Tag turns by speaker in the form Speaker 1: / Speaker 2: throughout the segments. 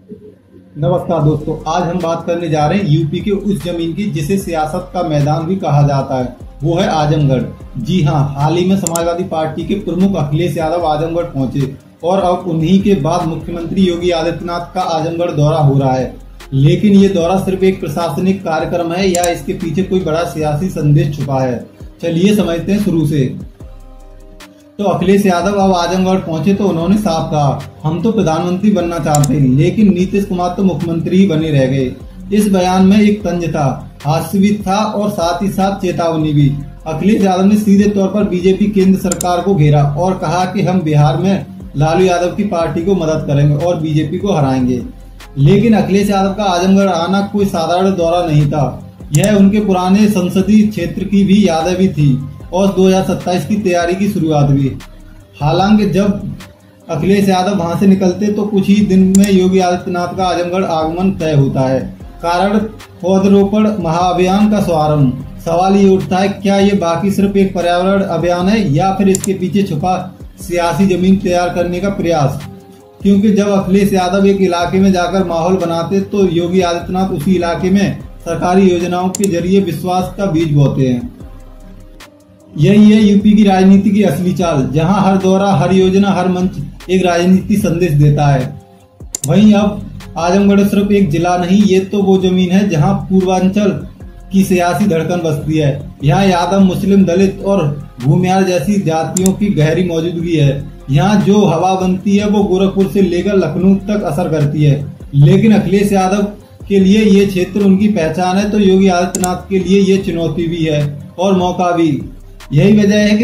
Speaker 1: नमस्कार दोस्तों, आज हम बात करने जा रहे हैं यूपी के उस जमीन की जिसे सियासत का मैदान भी कहा जाता है। वो है आजमगढ़। जी हाँ, हाल ही में समाजवादी पार्टी के प्रमुख अखिलेश यादव आजमगढ़ पहुंचे और अब उन्हीं के बाद मुख्यमंत्री योगी आदित्यनाथ का आजमगढ़ दौरा हो रहा है। लेकिन ये दौरा सिर्फ एक प्रशासनिक कार्यक्रम है या इसके पीछे कोई बड़ा सियासी संदेश छुपा है? चलिए समझते हैं शुरू से। तो अखिलेश यादव अब आजमगढ़ पहुंचे तो उन्होंने साफ कहा, हम तो प्रधानमंत्री बनना चाहते हैं, लेकिन नीतीश कुमार तो मुख्यमंत्री ही बने रह गए। इस बयान में एक तंज था, हास्य भी था और साथ ही साथ चेतावनी भी। अखिलेश यादव ने सीधे तौर पर बीजेपी केंद्र सरकार को घेरा और कहा कि हम बिहार में लालू यादव की पार्टी को मदद करेंगे और बीजेपी को हराएंगे। लेकिन अखिलेश यादव का आजमगढ़ आना कोई साधारण दौरा नहीं था, यह उनके पुराने संसदीय क्षेत्र की भी यादें भी थी और 2027 की तैयारी की शुरुआत भी। हालांकि जब अखिलेश यादव वहां से निकलते तो कुछ ही दिन में योगी आदित्यनाथ का आजमगढ़ आगमन तय होता है। कारण पौधरोपण महाअभियान का शुभारंभ। सवाल ये उठता है, क्या ये बाकी सिर्फ एक पर्यावरण अभियान है या फिर इसके पीछे छुपा सियासी जमीन तैयार करने का प्रयास? क्योंकि जब अखिलेश यादव एक इलाके में जाकर माहौल बनाते तो योगी आदित्यनाथ उसी इलाके में सरकारी योजनाओं के जरिए विश्वास का बीज बोते हैं। यही है यूपी की राजनीति की असली चाल, जहां हर दौरा, हर योजना, हर मंच एक राजनीति संदेश देता है। वहीं अब आजमगढ़ सिर्फ एक जिला नहीं, ये तो वो जमीन है जहां पूर्वांचल की सियासी धड़कन बसती है। यहाँ यादव, मुस्लिम, दलित और भूमियार जैसी जातियों की गहरी मौजूदगी है। यहाँ जो हवा बनती है वो गोरखपुर से लेकर लखनऊ तक असर करती है। लेकिन अखिलेश यादव के लिए ये क्षेत्र उनकी पहचान है तो योगी आदित्यनाथ के लिए ये चुनौती भी है और मौका भी। यही वजह है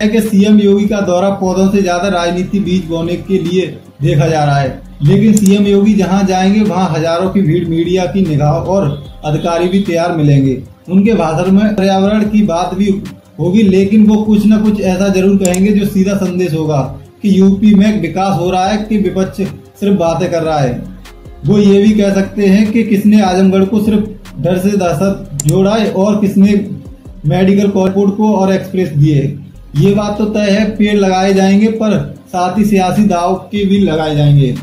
Speaker 1: कि सीएम योगी का दौरा पौधों से ज्यादा राजनीति बीज बोने के लिए देखा जा रहा है। लेकिन सीएम योगी जहां जाएंगे वहां हजारों की भीड़, मीडिया की निगाह और अधिकारी भी तैयार मिलेंगे। उनके भाषण में पर्यावरण की बात भी होगी, लेकिन वो कुछ न कुछ ऐसा जरूर कहेंगे जो सीधा संदेश होगा कि यूपी में विकास हो रहा है, कि विपक्ष सिर्फ बातें कर रहा है। वो ये भी कह सकते हैं कि किसने आजमगढ़ को सिर्फ डर से दहशत जोड़ा है और किसने मेडिकल कॉरिडोर को और एक्सप्रेस दिए। ये बात तो तय है, पेड़ लगाए जाएंगे पर साथ ही सियासी दाव के भी लगाए जाएंगे।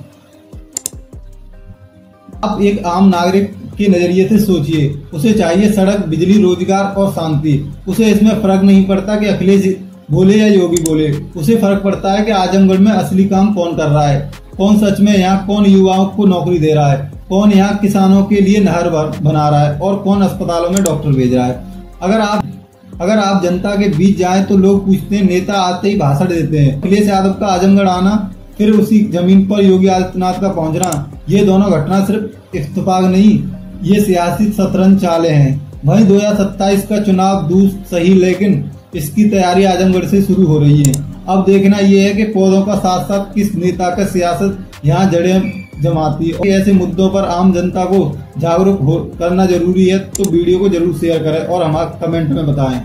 Speaker 1: आप एक आम नागरिक के नजरिए से सोचिए, उसे चाहिए सड़क, बिजली, रोजगार और शांति। उसे इसमें फर्क नहीं पड़ता कि अखिलेश बोले या योगी बोले। उसे फर्क पड़ता है कि आजमगढ़ में असली काम कौन कर रहा है, कौन सच में यहाँ, कौन युवाओं को नौकरी दे रहा है, कौन यहाँ किसानों के लिए नहर बना रहा है और कौन अस्पतालों में डॉक्टर भेज रहा है। अगर आप जनता के बीच जाएं तो लोग पूछते हैं, नेता आते ही भाषण देते हैं। अखिलेश यादव का आजमगढ़ आना, फिर उसी जमीन पर योगी आदित्यनाथ का पहुंचना, ये दोनों घटना सिर्फ इत्तेफाक नहीं, ये सियासी शतरंज चालें हैं। वहीं 2027 का चुनाव दूर सही, लेकिन इसकी तैयारी आजमगढ़ से शुरू हो रही है। अब देखना यह है कि पौधों का साथ साथ किस नेता का सियासत यहाँ जड़ें जमाती है। ऐसे मुद्दों पर आम जनता को जागरूक करना जरूरी है, तो वीडियो को जरूर शेयर करें और हमारे कमेंट में बताएं।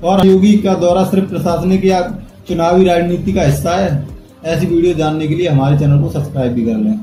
Speaker 1: और योगी का दौरा सिर्फ प्रशासनिक या चुनावी राजनीति का हिस्सा है? ऐसी वीडियो जानने के लिए हमारे चैनल को सब्सक्राइब भी कर लें।